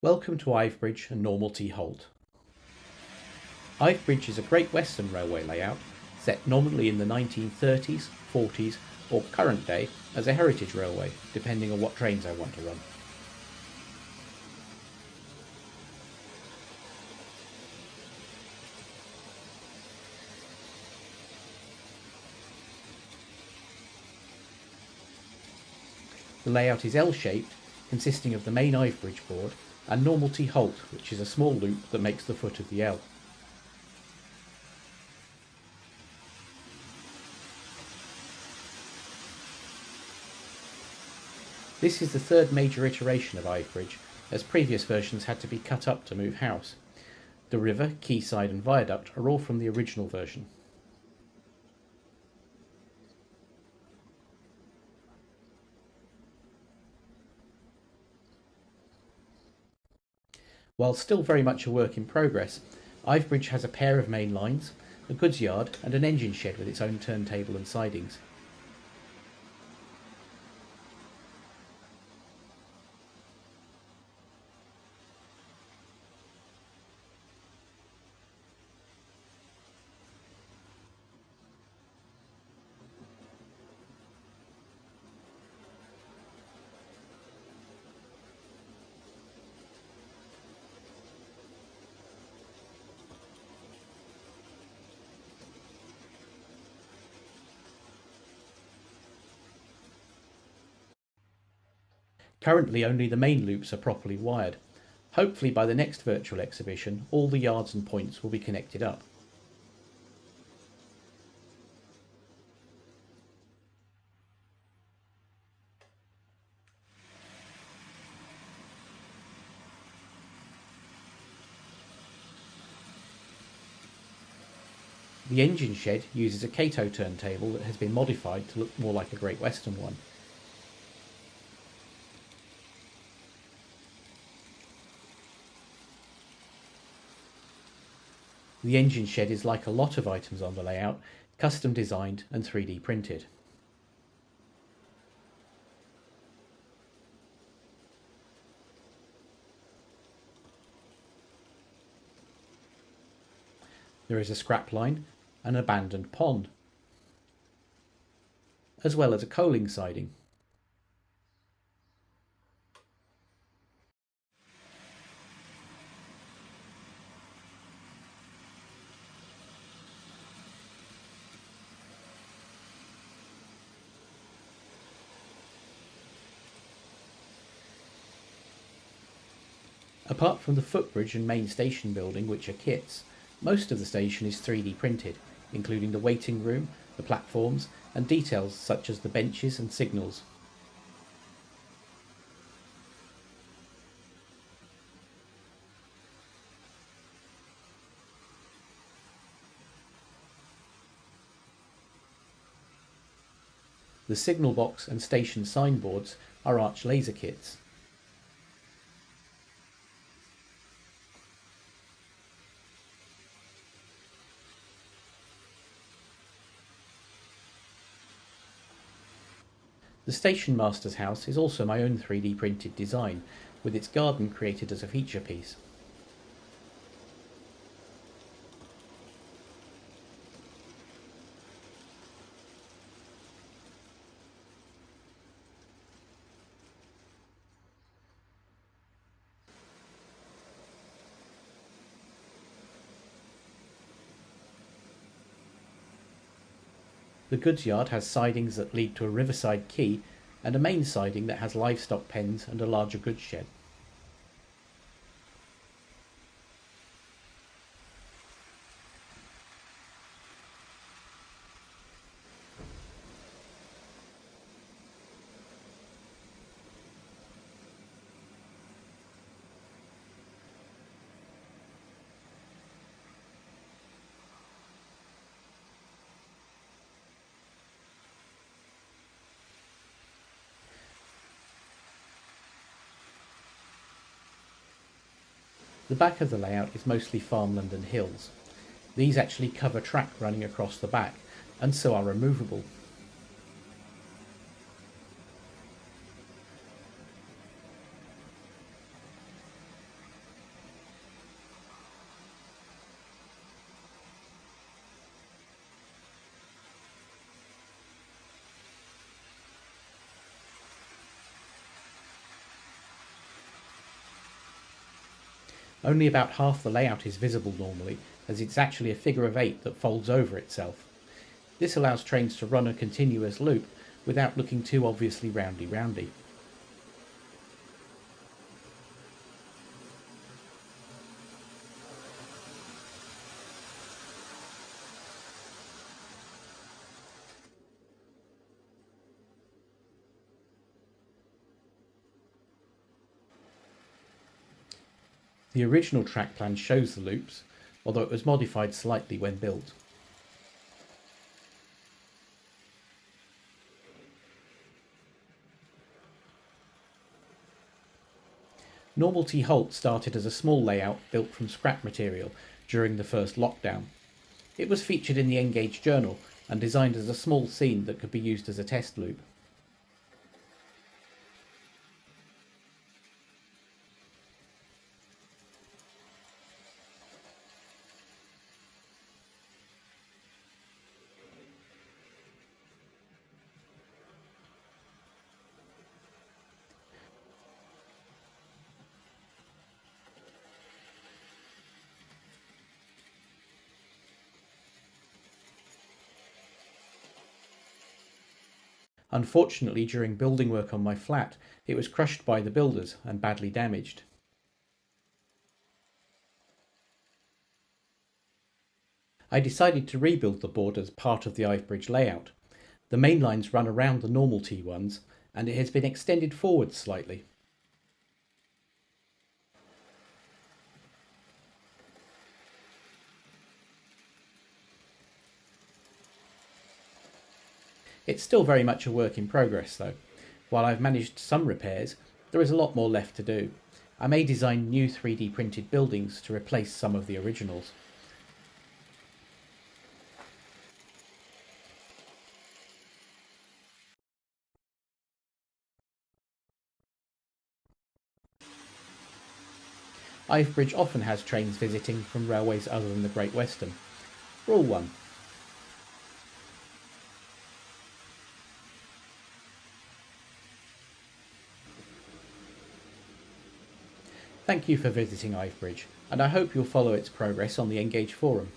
Welcome to IVEBRIDGE and NORMALTEA HALT. IVEBRIDGE is a Great Western Railway layout set nominally in the 1930s, 40s or current day as a heritage railway, depending on what trains I want to run. The layout is L-shaped, consisting of the main IVEBRIDGE board and NORMALTEA HALT, which is a small loop that makes the foot of the L. This is the third major iteration of IVEBRIDGE, as previous versions had to be cut up to move house. The river, quayside and viaduct are all from the original version. While still very much a work in progress, IVEBRIDGE has a pair of main lines, a goods yard and an engine shed with its own turntable and sidings. Currently only the main loops are properly wired. Hopefully by the next virtual exhibition all the yards and points will be connected up. The engine shed uses a Kato turntable that has been modified to look more like a Great Western one. The engine shed is like a lot of items on the layout, custom designed and 3D printed. There is a scrap line, an abandoned pond, as well as a coaling siding. Apart from the footbridge and main station building, which are kits, most of the station is 3D printed, including the waiting room, the platforms, and details such as the benches and signals. The signal box and station signboards are arch laser kits. The station master's house is also my own 3D printed design, with its garden created as a feature piece. The goods yard has sidings that lead to a riverside quay and a main siding that has livestock pens and a larger goods shed. The back of the layout is mostly farmland and hills. These actually cover track running across the back, and so are removable. Only about half the layout is visible normally, as it's actually a figure of 8 that folds over itself. This allows trains to run a continuous loop without looking too obviously roundy. The original track plan shows the loops, although it was modified slightly when built. NORMALTEA HALT started as a small layout built from scrap material during the first lockdown. It was featured in the Engage journal and designed as a small scene that could be used as a test loop. Unfortunately, during building work on my flat, it was crushed by the builders and badly damaged. I decided to rebuild the board as part of the IVEBRIDGE layout. The main lines run around the NORMALTEA ones, and it has been extended forwards slightly. It's still very much a work in progress though. While I've managed some repairs, there is a lot more left to do. I may design new 3D printed buildings to replace some of the originals. IVEBRIDGE often has trains visiting from railways other than the Great Western. Rule 1. Thank you for visiting IVEBRIDGE, and I hope you'll follow its progress on the Engage forum.